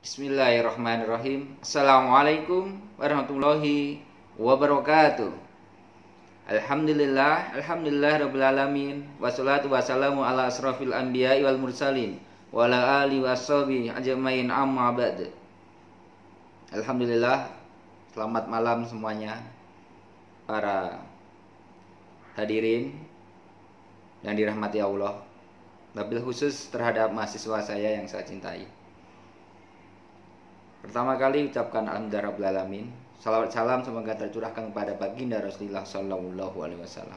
Bismillahirrahmanirrahim. Assalamualaikum warahmatullahi wabarakatuh. Alhamdulillah rabbil alamin. Wassalatu wassalamu ala asrafil anbiya'i wal mursalin wa ala alihi washabihi ajmain, amma ba'd. Alhamdulillah, selamat malam semuanya para hadirin yang dirahmati Allah. Wabil khusus terhadap mahasiswa saya yang saya cintai. Pertama kali ucapkan alhamdulillah rabbil alamin. Salawat salam semoga tercurahkan kepada baginda Rasulullah sallallahu alaihi wasallam.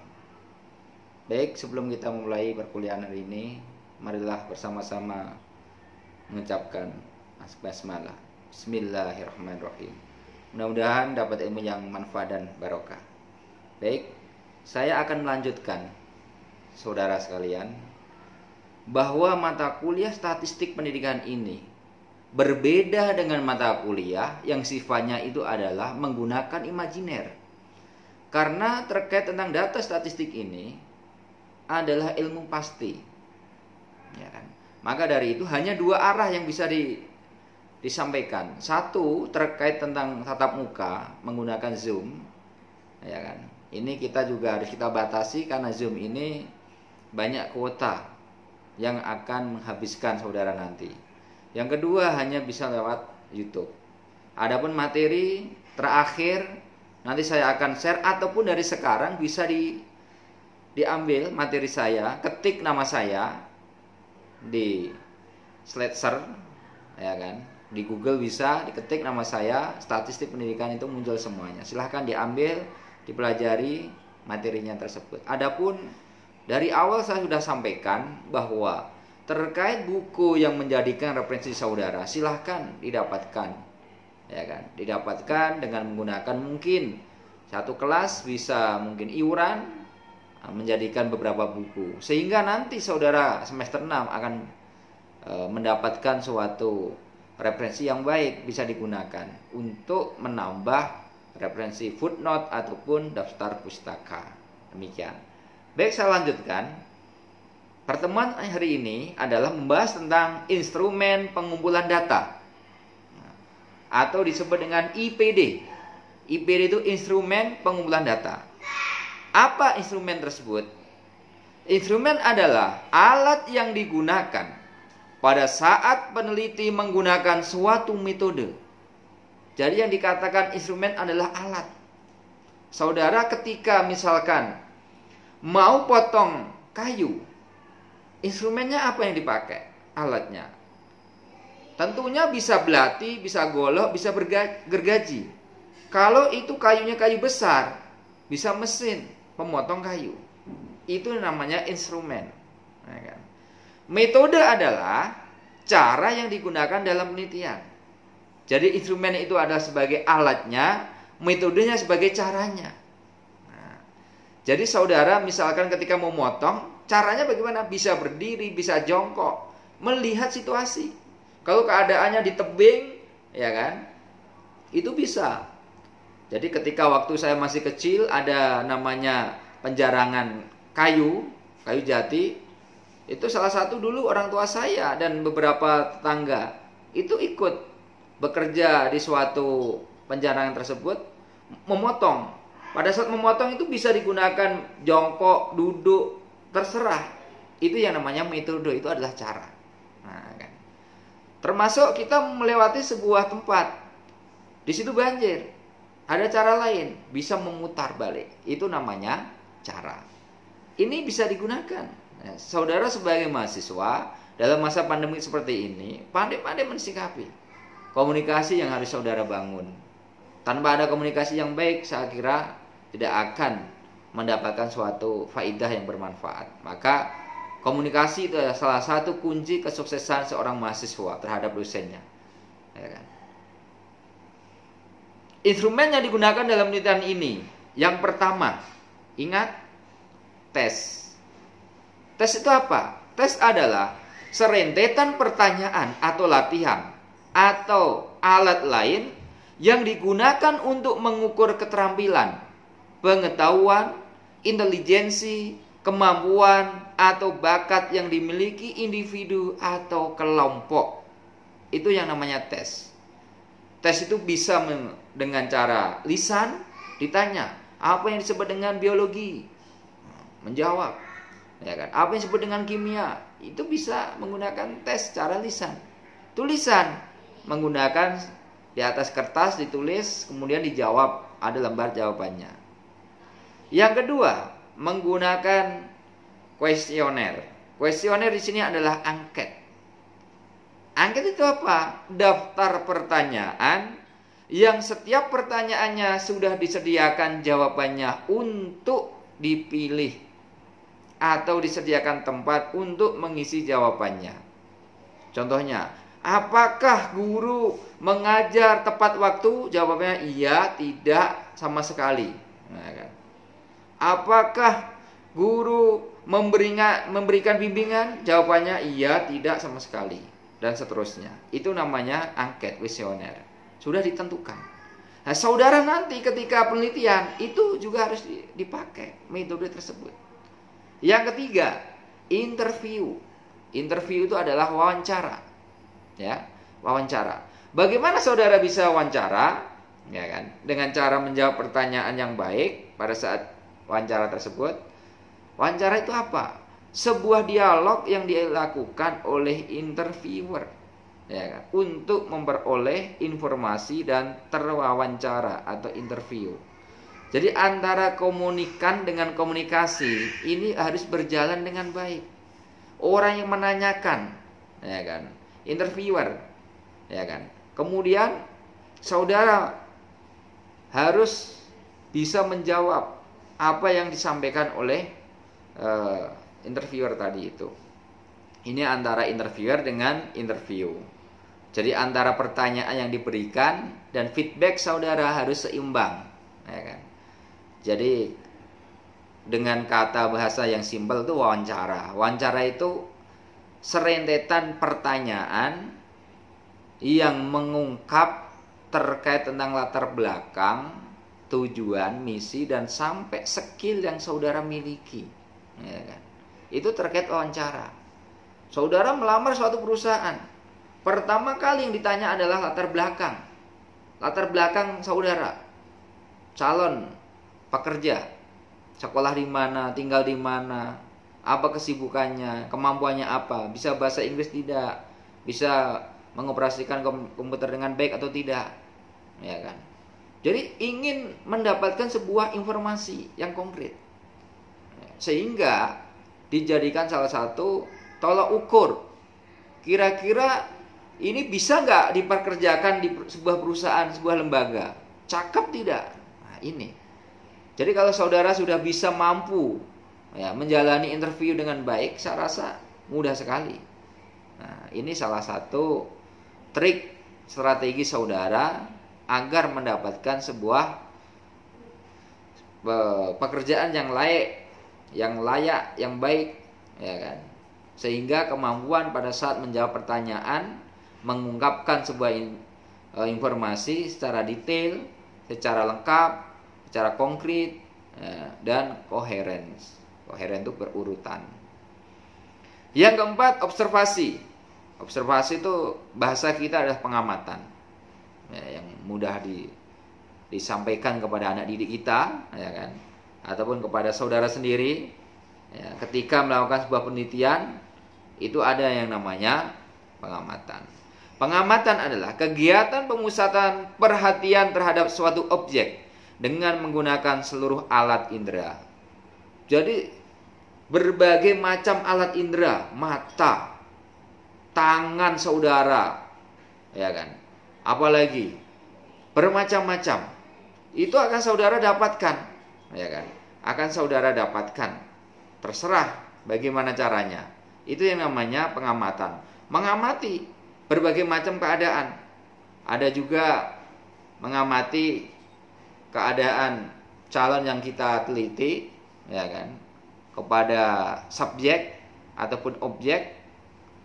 Baik, sebelum kita memulai perkuliahan hari ini, marilah bersama-sama mengucapkan basmalah. Bismillahirrahmanirrahim. Mudah-mudahan dapat ilmu yang manfaat dan barokah. Baik, saya akan melanjutkan saudara sekalian bahwa mata kuliah statistik pendidikan ini berbeda dengan mata kuliah yang sifatnya itu adalah menggunakan imajiner. Karena terkait tentang data statistik ini adalah ilmu pasti, ya kan? Maka dari itu hanya dua arah yang bisa disampaikan. Satu terkait tentang tatap muka menggunakan Zoom, ya kan? Ini kita juga harus kita batasi karena Zoom ini banyak kuota yang akan menghabiskan saudara nanti. Yang kedua hanya bisa lewat YouTube. Adapun materi terakhir nanti saya akan share ataupun dari sekarang bisa diambil materi saya, ketik nama saya di Slicer, ya kan? Di Google bisa diketik nama saya, statistik pendidikan itu muncul semuanya. Silahkan diambil, dipelajari materinya tersebut. Adapun dari awal saya sudah sampaikan bahwa terkait buku yang menjadikan referensi saudara, silahkan didapatkan, ya kan? Didapatkan dengan menggunakan mungkin satu kelas bisa mungkin iuran menjadikan beberapa buku, sehingga nanti saudara semester 6 akan mendapatkan suatu referensi yang baik bisa digunakan untuk menambah referensi footnote ataupun daftar pustaka. Demikian. Baik, saya lanjutkan. Pertemuan hari ini adalah membahas tentang instrumen pengumpulan data atau disebut dengan IPD. IPD itu instrumen pengumpulan data. Apa instrumen tersebut? Instrumen adalah alat yang digunakan pada saat peneliti menggunakan suatu metode. Jadi yang dikatakan instrumen adalah alat. Saudara ketika misalkan mau potong kayu, instrumennya apa yang dipakai? Alatnya tentunya bisa belati, bisa golok, bisa gergaji. Kalau itu kayunya kayu besar, bisa mesin pemotong kayu. Itu namanya instrumen, ya kan? Metode adalah cara yang digunakan dalam penelitian. Jadi instrumen itu adalah sebagai alatnya, metodenya sebagai caranya. Nah, jadi saudara misalkan ketika mau motong, caranya bagaimana? Bisa berdiri, bisa jongkok, melihat situasi. Kalau keadaannya di tebing, ya kan? Itu bisa. Jadi ketika waktu saya masih kecil ada namanya penjarangan kayu jati. Itu salah satu dulu orang tua saya dan beberapa tetangga itu ikut bekerja di suatu penjarangan tersebut memotong. Pada saat memotong itu bisa digunakan jongkok, duduk, terserah. Itu yang namanya metode, itu adalah cara. Nah, kan. Termasuk kita melewati sebuah tempat, di situ banjir, ada cara lain, bisa memutar balik. Itu namanya cara. Ini bisa digunakan. Nah, saudara sebagai mahasiswa dalam masa pandemi seperti ini, pandai-pandai mensikapi komunikasi yang harus saudara bangun. Tanpa ada komunikasi yang baik, saya kira tidak akan mendapatkan suatu faidah yang bermanfaat. Maka komunikasi itu adalah salah satu kunci kesuksesan seorang mahasiswa terhadap dosennya, ya kan? Instrumen yang digunakan dalam penelitian ini, yang pertama, ingat, tes. Tes itu apa? Tes adalah serentetan pertanyaan atau latihan atau alat lain yang digunakan untuk mengukur keterampilan, pengetahuan, intelijensi, kemampuan, atau bakat yang dimiliki individu atau kelompok. Itu yang namanya tes. Tes itu bisa dengan cara lisan, ditanya apa yang disebut dengan biologi, menjawab, ya kan? Apa yang disebut dengan kimia, itu bisa menggunakan tes secara lisan. Tulisan menggunakan di atas kertas ditulis, kemudian dijawab, ada lembar jawabannya. Yang kedua, menggunakan kuesioner. Kuesioner di sini adalah angket. Angket itu apa? Daftar pertanyaan yang setiap pertanyaannya sudah disediakan jawabannya untuk dipilih atau disediakan tempat untuk mengisi jawabannya. Contohnya, apakah guru mengajar tepat waktu? Jawabannya iya, tidak, sama sekali. Nah, kan? Apakah guru memberikan bimbingan? Jawabannya iya, tidak, sama sekali, dan seterusnya. Itu namanya angket kuesioner. Sudah ditentukan. Nah, saudara nanti ketika penelitian itu juga harus dipakai metode tersebut. Yang ketiga, interview. Interview itu adalah wawancara. Ya, wawancara. Bagaimana saudara bisa wawancara? Ya kan? Dengan cara menjawab pertanyaan yang baik pada saat wawancara tersebut. Wawancara itu apa? Sebuah dialog yang dilakukan oleh interviewer, ya kan? Untuk memperoleh informasi dan terwawancara atau interview. Jadi antara komunikan dengan komunikasi ini harus berjalan dengan baik. Orang yang menanyakan, ya kan, interviewer, ya kan. Kemudian saudara harus bisa menjawab apa yang disampaikan oleh interviewer tadi itu. Ini antara interviewer dengan interview. Jadi antara pertanyaan yang diberikan dan feedback saudara harus seimbang, ya kan. Jadi dengan kata bahasa yang simpel itu wawancara. Wawancara itu serentetan pertanyaan yang mengungkap terkait tentang latar belakang, tujuan, misi, dan sampai skill yang saudara miliki, ya kan? Itu terkait wawancara. Saudara melamar suatu perusahaan, pertama kali yang ditanya adalah latar belakang. Latar belakang saudara, calon pekerja, sekolah di mana, tinggal di mana, apa kesibukannya, kemampuannya apa, bisa bahasa Inggris tidak, bisa mengoperasikan komputer dengan baik atau tidak, ya kan? Jadi ingin mendapatkan sebuah informasi yang konkret, sehingga dijadikan salah satu tolak ukur. Kira-kira ini bisa nggak diperkerjakan di sebuah perusahaan, sebuah lembaga? Cakep tidak? Nah, ini. Jadi kalau saudara sudah bisa mampu, ya, menjalani interview dengan baik, saya rasa mudah sekali. Nah, ini salah satu trik strategi saudara agar mendapatkan sebuah pekerjaan yang layak, yang baik, ya kan? Sehingga kemampuan pada saat menjawab pertanyaan, mengungkapkan sebuah informasi secara detail, secara lengkap, secara konkret, ya, dan koheren. Koheren itu berurutan. Yang keempat, observasi. Observasi itu bahasa kita adalah pengamatan, ya, yang mudah disampaikan kepada anak didik kita, ya kan, ataupun kepada saudara sendiri. Ya, ketika melakukan sebuah penelitian, itu ada yang namanya pengamatan. Pengamatan adalah kegiatan pemusatan perhatian terhadap suatu objek dengan menggunakan seluruh alat indera. Jadi berbagai macam alat indera, mata, tangan saudara, ya kan, apalagi bermacam-macam, itu akan saudara dapatkan, ya kan, akan saudara dapatkan. Terserah bagaimana caranya. Itu yang namanya pengamatan. Mengamati berbagai macam keadaan. Ada juga mengamati keadaan calon yang kita teliti, ya kan, kepada subjek ataupun objek.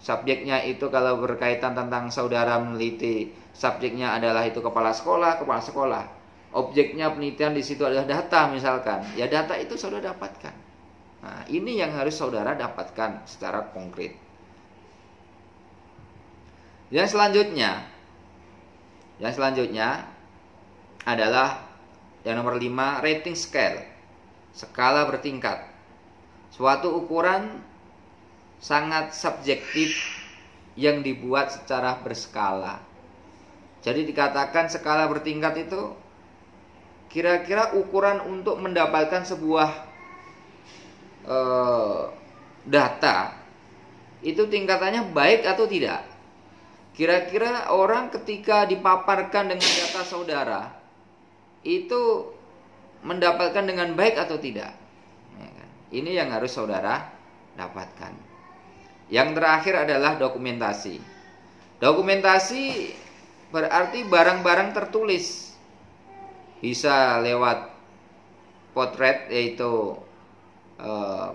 Subjeknya itu kalau berkaitan tentang saudara meneliti, subjeknya adalah itu kepala sekolah. Objeknya penelitian di situ adalah data misalkan. Ya data itu saudara dapatkan. Nah, ini yang harus saudara dapatkan secara konkret. Yang selanjutnya adalah yang nomor 5, rating scale, skala bertingkat. Suatu ukuran sangat subjektif yang dibuat secara berskala. Jadi dikatakan skala bertingkat itu kira-kira ukuran untuk mendapatkan sebuah data itu tingkatannya baik atau tidak. Kira-kira orang ketika dipaparkan dengan data saudara itu mendapatkan dengan baik atau tidak. Ini yang harus saudara dapatkan. Yang terakhir adalah dokumentasi. Dokumentasi berarti barang-barang tertulis. Bisa lewat potret, yaitu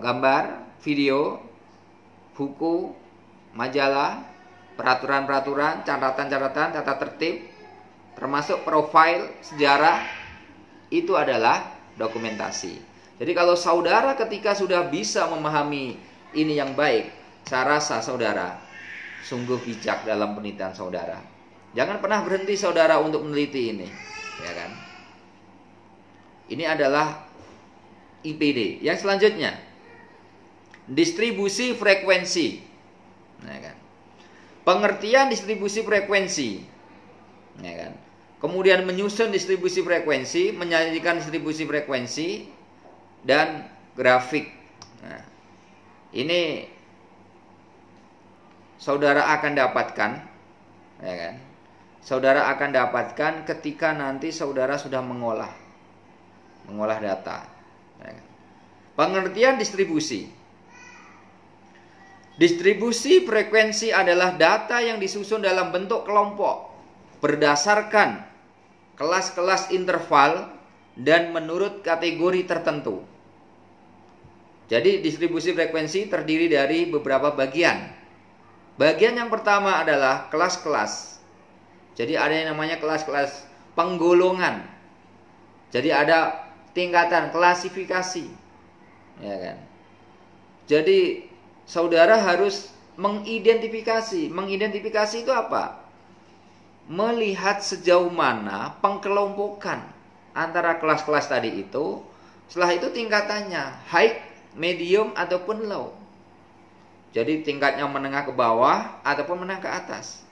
gambar, video, buku, majalah, peraturan-peraturan, catatan-catatan, tata tertib, termasuk profil, sejarah. Itu adalah dokumentasi. Jadi kalau saudara ketika sudah bisa memahami ini yang baik, saya rasa saudara sungguh bijak dalam penelitian saudara. Jangan pernah berhenti saudara untuk meneliti ini, ya kan? Ini adalah IPD. Yang selanjutnya, distribusi frekuensi. Ya kan? Pengertian distribusi frekuensi, ya kan? Kemudian menyusun distribusi frekuensi, menyajikan distribusi frekuensi, dan grafik. Nah, ini saudara akan dapatkan, ya kan? Saudara akan dapatkan ketika nanti saudara sudah mengolah data. Ya kan? Pengertian distribusi. Distribusi frekuensi adalah data yang disusun dalam bentuk kelompok berdasarkan kelas-kelas interval dan menurut kategori tertentu. Jadi distribusi frekuensi terdiri dari beberapa bagian. Bagian yang pertama adalah kelas-kelas. Jadi ada yang namanya kelas-kelas penggolongan. Jadi ada tingkatan klasifikasi. Ya kan? Jadi saudara harus mengidentifikasi. Mengidentifikasi itu apa? Melihat sejauh mana pengkelompokan antara kelas-kelas tadi itu. Setelah itu tingkatannya high, medium, ataupun low. Jadi tingkatnya menengah ke bawah ataupun menengah ke atas.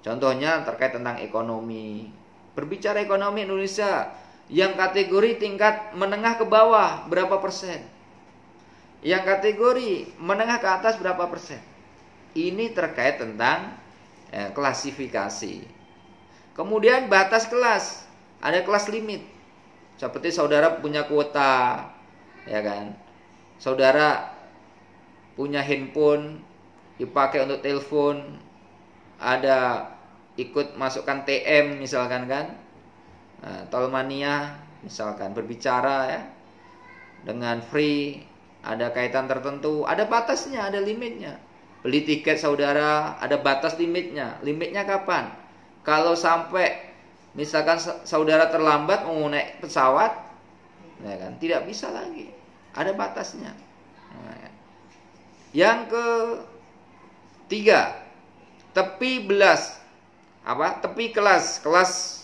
Contohnya terkait tentang ekonomi. Berbicara ekonomi Indonesia, yang kategori tingkat menengah ke bawah berapa persen? Yang kategori menengah ke atas berapa persen? Ini terkait tentang klasifikasi. Kemudian batas kelas. Ada kelas limit. Seperti saudara punya kuota, ya kan? Saudara punya handphone dipakai untuk telepon, ada ikut masukkan TM misalkan kan, Tolmania misalkan, berbicara ya dengan free, ada kaitan tertentu, ada batasnya, ada limitnya. Beli tiket saudara, ada batas limitnya. Limitnya kapan? Kalau sampai misalkan saudara terlambat mau naik pesawat, ya kan, tidak bisa lagi, ada batasnya. Yang ketiga, tepi belas. Apa? Tepi kelas. Kelas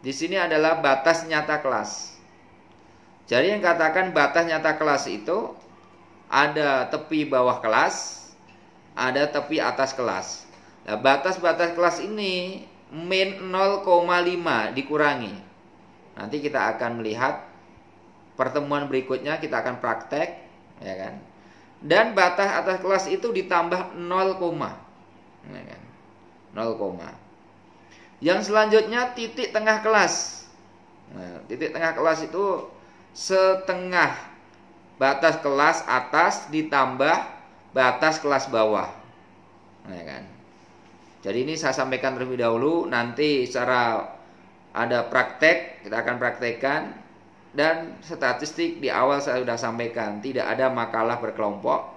di sini adalah batas nyata kelas. Jadi yang katakan batas nyata kelas itu ada tepi bawah kelas, ada tepi atas kelas. Nah, batas-batas kelas ini min 0,5 dikurangi. Nanti kita akan melihat pertemuan berikutnya, kita akan praktek, ya kan? Dan batas atas kelas itu ditambah 0, ya kan? 0. Yang selanjutnya titik tengah kelas. Nah, titik tengah kelas itu setengah batas kelas atas ditambah batas kelas bawah, ya kan? Jadi ini saya sampaikan terlebih dahulu. Nanti secara ada praktek, kita akan praktekkan. Dan statistik di awal saya sudah sampaikan, tidak ada makalah berkelompok,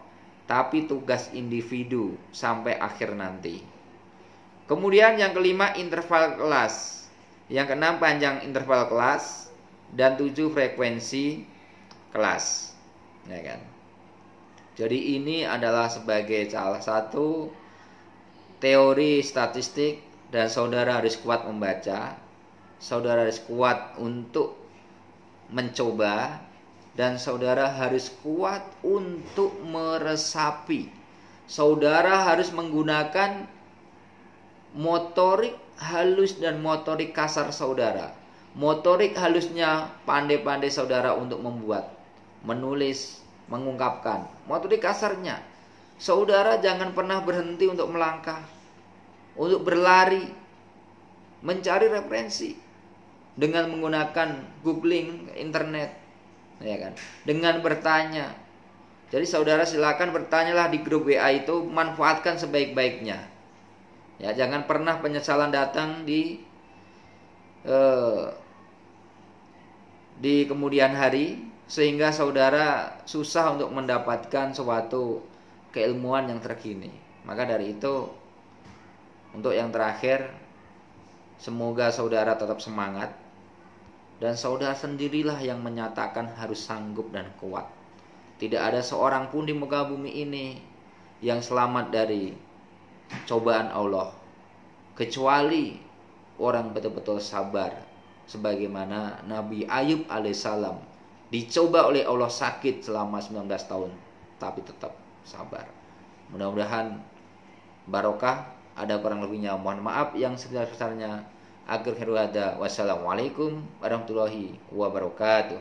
tapi tugas individu sampai akhir nanti. Kemudian yang kelima, interval kelas. Yang keenam, panjang interval kelas. Dan 7, frekuensi kelas, ya kan? Jadi ini adalah sebagai salah satu teori statistik, dan saudara harus kuat membaca, saudara harus kuat untuk mencoba, dan saudara harus kuat untuk meresapi. Saudara harus menggunakan motorik halus dan motorik kasar saudara. Motorik halusnya pandai-pandai saudara untuk membuat, menulis, mengungkapkan. Motorik kasarnya, saudara jangan pernah berhenti untuk melangkah, untuk berlari, mencari referensi dengan menggunakan googling internet, ya kan? Dengan bertanya. Jadi saudara silakan bertanyalah di grup WA itu, manfaatkan sebaik-baiknya. Ya, jangan pernah penyesalan datang di kemudian hari sehingga saudara susah untuk mendapatkan suatu keilmuan yang terkini. Maka dari itu, untuk yang terakhir, semoga saudara tetap semangat, dan saudara sendirilah yang menyatakan harus sanggup dan kuat. Tidak ada seorang pun di muka bumi ini yang selamat dari cobaan Allah, kecuali orang betul-betul sabar, sebagaimana Nabi Ayub alaihissalam dicoba oleh Allah sakit selama 19 tahun, tapi tetap sabar. Mudah-mudahan barokah. Ada kurang lebihnya mohon maaf, yang sebesar-besarnya. Akhir hada, wassalamualaikum warahmatullahi wabarakatuh.